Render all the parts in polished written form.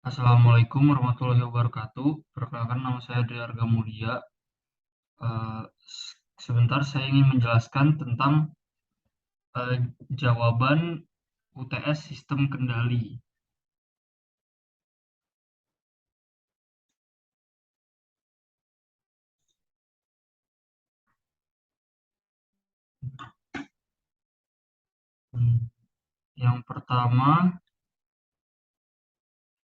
Assalamualaikum warahmatullahi wabarakatuh. Perkenalkan nama saya Dri Arga Mulia. Sebentar saya ingin menjelaskan tentang eh, jawaban UTS sistem kendali. Yang pertama,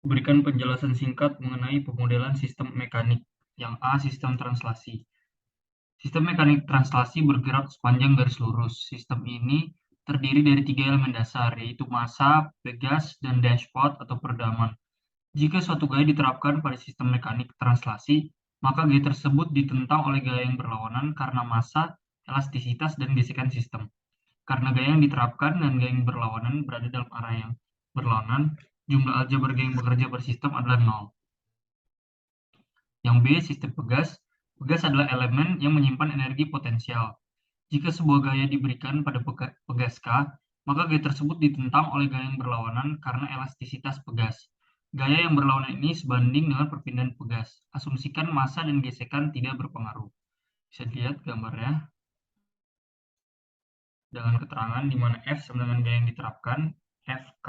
berikan penjelasan singkat mengenai pemodelan sistem mekanik. Yang A, sistem translasi. Sistem mekanik translasi bergerak sepanjang garis lurus. Sistem ini terdiri dari 3 elemen dasar, yaitu massa, pegas, dan dashpot atau peredaman. Jika suatu gaya diterapkan pada sistem mekanik translasi, maka gaya tersebut ditentang oleh gaya yang berlawanan karena massa, elastisitas, dan gesekan sistem. Karena gaya yang diterapkan dan gaya yang berlawanan berada dalam arah yang berlawanan, jumlah aljabar gaya yang bekerja pada sistem adalah 0. Yang B, sistem pegas. Pegas adalah elemen yang menyimpan energi potensial. Jika sebuah gaya diberikan pada pegas K, maka gaya tersebut ditentang oleh gaya yang berlawanan karena elastisitas pegas. Gaya yang berlawanan ini sebanding dengan perpindahan pegas. Asumsikan massa dan gesekan tidak berpengaruh. Bisa dilihat gambarnya dengan keterangan di mana F sama dengan gaya yang diterapkan, FK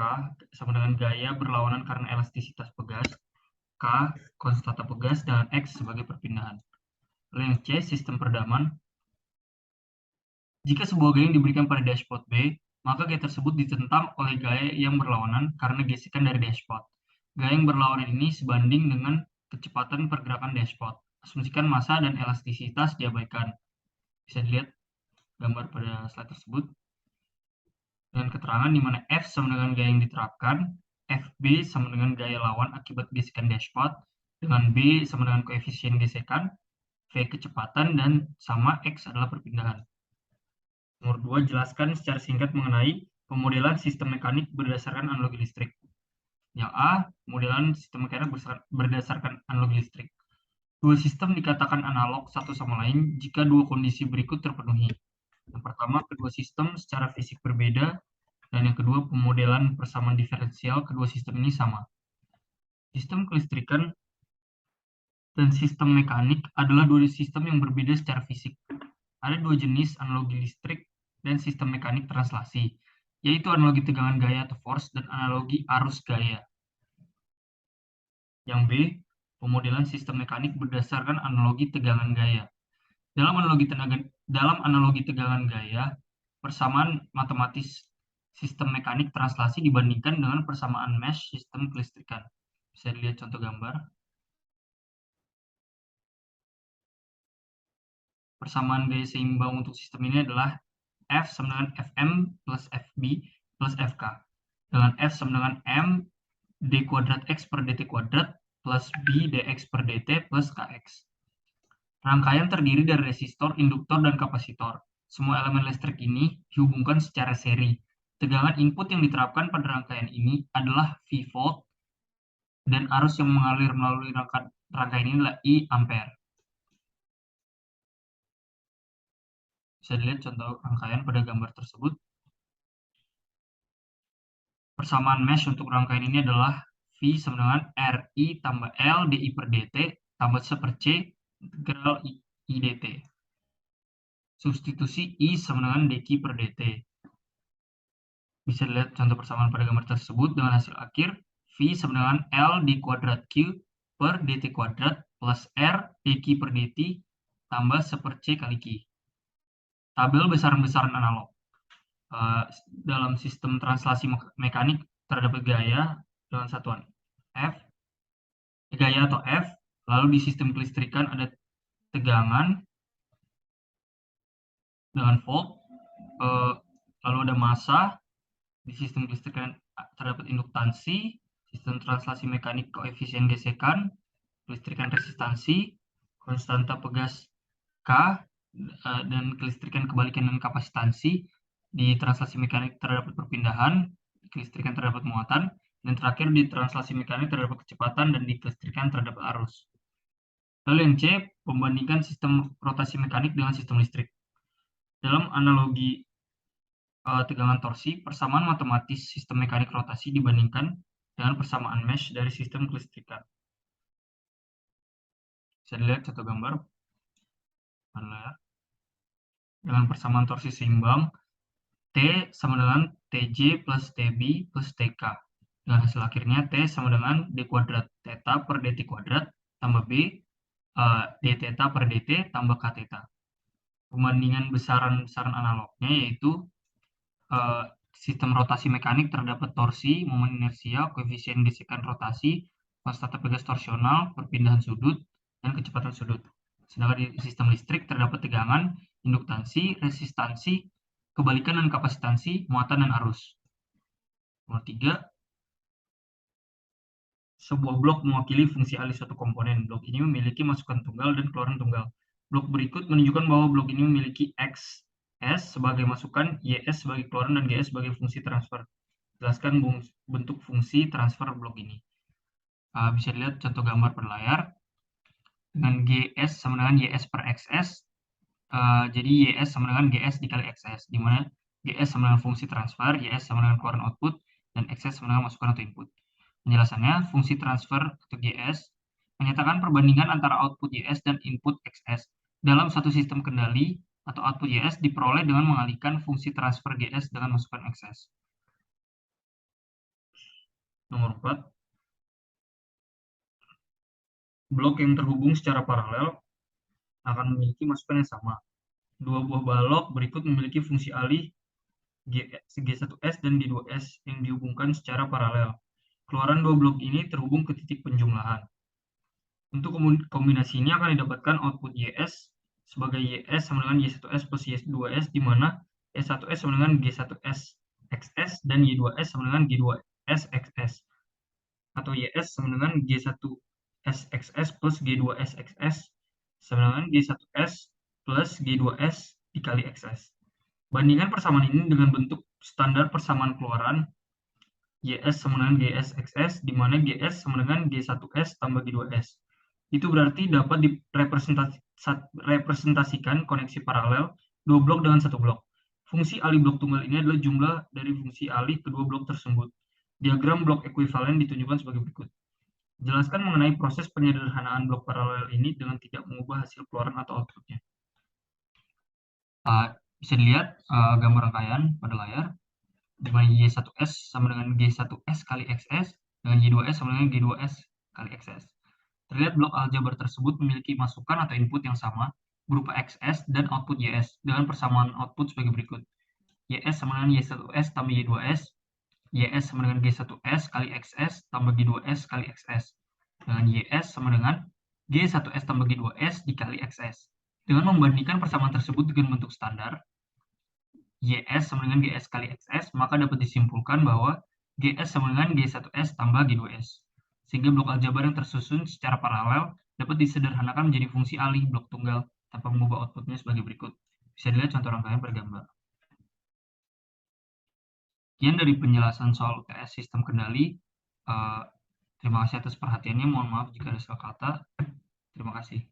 sama dengan gaya berlawanan karena elastisitas pegas, K konstanta pegas, dan X sebagai perpindahan. Lalu yang C, sistem peredaman. Jika sebuah gaya yang diberikan pada dashpot B, maka gaya tersebut ditentang oleh gaya yang berlawanan karena gesekan dari dashpot. Gaya yang berlawanan ini sebanding dengan kecepatan pergerakan dashpot. Asumsikan massa dan elastisitas diabaikan. Bisa dilihat gambar pada slide tersebut. Dengan keterangan di mana F sama dengan gaya yang diterapkan, FB sama dengan gaya lawan akibat gesekan dashpot, dengan B sama dengan koefisien gesekan, V kecepatan, dan sama X adalah perpindahan. Nomor 2, jelaskan secara singkat mengenai pemodelan sistem mekanik berdasarkan analogi listrik. Yang A, pemodelan sistem mekanik berdasarkan analogi listrik. Dua sistem dikatakan analog satu sama lain jika dua kondisi berikut terpenuhi. Yang pertama, kedua sistem secara fisik berbeda, dan yang kedua, pemodelan persamaan diferensial kedua sistem ini sama. Sistem kelistrikan dan sistem mekanik adalah dua sistem yang berbeda secara fisik. Ada dua jenis analogi listrik dan sistem mekanik translasi, yaitu analogi tegangan gaya atau force dan analogi arus gaya. Yang B, pemodelan sistem mekanik berdasarkan analogi tegangan gaya. Dalam analogi tegangan gaya, persamaan matematis sistem mekanik translasi dibandingkan dengan persamaan mesh sistem kelistrikan. Bisa dilihat contoh gambar. Persamaan gaya seimbang untuk sistem ini adalah F sama dengan Fm plus Fb plus Fk. Dengan F sama dengan M d kuadrat X per dt kuadrat plus B dx per dt plus Kx. Rangkaian terdiri dari resistor, induktor, dan kapasitor. Semua elemen listrik ini dihubungkan secara seri. Tegangan input yang diterapkan pada rangkaian ini adalah V volt, dan arus yang mengalir melalui rangkaian ini adalah I ampere. Bisa dilihat contoh rangkaian pada gambar tersebut. Persamaan mesh untuk rangkaian ini adalah V sama dengan RI tambah L DI per DT tambah 1 per C integral I dt. Substitusi I sama dengan dq per dt. Bisa dilihat contoh persamaan pada gambar tersebut dengan hasil akhir V sama dengan L di kuadrat Q per dt kuadrat plus R dq per dt tambah 1 per C kali Q. Tabel besaran-besaran analog. Dalam sistem translasi mekanik terdapat gaya dengan satuan F, gaya atau F, lalu di sistem kelistrikan ada tegangan dengan volt, lalu ada massa, di sistem kelistrikan terdapat induktansi, sistem translasi mekanik koefisien gesekan, kelistrikan resistansi, konstanta pegas K, dan kelistrikan kebalikan dan kapasitansi. Di translasi mekanik terdapat perpindahan, di kelistrikan terdapat muatan, dan terakhir di translasi mekanik terdapat kecepatan, dan di kelistrikan terdapat arus. Lalu yang C, membandingkan sistem rotasi mekanik dengan sistem listrik. Dalam analogi tegangan torsi, persamaan matematis sistem mekanik rotasi dibandingkan dengan persamaan mesh dari sistem kelistrikan. Bisa dilihat contoh gambar dengan persamaan torsi seimbang T sama dengan TJ plus TB plus TK. Dengan hasil akhirnya T sama dengan D kuadrat theta per DT kuadrat tambah B D theta per DT tambah K theta. Pembandingan besaran-besaran analognya yaitu sistem rotasi mekanik terdapat torsi, momen inersia, koefisien gesekan rotasi, konstanta pegas torsional, perpindahan sudut, dan kecepatan sudut. Sedangkan di sistem listrik terdapat tegangan, induktansi, resistansi, kebalikan dan kapasitansi, muatan dan arus. Nomor 3, sebuah blok mewakili fungsi alih suatu komponen. Blok ini memiliki masukan tunggal dan keluaran tunggal. Blok berikut menunjukkan bahwa blok ini memiliki XS sebagai masukan, YS sebagai keluaran, dan GS sebagai fungsi transfer. Jelaskan bentuk fungsi transfer blok ini. Bisa dilihat contoh gambar pada layar. Dengan GS sama dengan YS per XS, jadi YS sama dengan GS dikali XS, di mana GS sama dengan fungsi transfer, YS sama dengan keluaran output, dan XS sama dengan masukan atau input. Penjelasannya, fungsi transfer atau GS menyatakan perbandingan antara output YS dan input XS. Dalam satu sistem kendali atau output YS diperoleh dengan mengalihkan fungsi transfer GS dengan masukan XS. Nomor 4, blok yang terhubung secara paralel akan memiliki masukan yang sama. Dua buah balok berikut memiliki fungsi alih G1S dan G2S yang dihubungkan secara paralel. Keluaran dua blok ini terhubung ke titik penjumlahan. Untuk kombinasi ini akan didapatkan output YS sebagai YS sama dengan Y1S plus Y2S, di mana Y1S sama dengan G1S XS dan Y2S sama dengan G2S XS, atau YS sama dengan G1S XS plus G2S XS sama dengan G1S plus G2S dikali XS. Bandingkan persamaan ini dengan bentuk standar persamaan keluaran YS sama dengan GS XS, di mana GS sama dengan G1S tambah G2S. Itu berarti dapat direpresentasikan koneksi paralel dua blok dengan satu blok. Fungsi alih blok tunggal ini adalah jumlah dari fungsi alih kedua blok tersebut. Diagram blok ekuivalen ditunjukkan sebagai berikut. Jelaskan mengenai proses penyederhanaan blok paralel ini dengan tidak mengubah hasil keluaran atau outputnya. Bisa dilihat gambar rangkaian pada layar, di mana Y1S sama dengan G1S kali XS, dengan Y2S sama dengan G2S kali XS. Terlihat blok aljabar tersebut memiliki masukan atau input yang sama, berupa XS dan output YS, dengan persamaan output sebagai berikut. YS sama dengan Y1S tambah Y2S, YS sama dengan G1S kali XS tambah G2S kali XS, dengan YS sama dengan G1S tambah G2S dikali XS. Dengan membandingkan persamaan tersebut dengan bentuk standar, YS sama dengan GS kali XS, maka dapat disimpulkan bahwa GS sama dengan G1S tambah G2S. Sehingga blok aljabar yang tersusun secara paralel dapat disederhanakan menjadi fungsi alih blok tunggal tanpa mengubah outputnya sebagai berikut. Bisa dilihat contoh rangkaian bergambar. Sekian dari penjelasan soal UTS sistem kendali. Terima kasih atas perhatiannya. Mohon maaf jika ada salah kata. Terima kasih.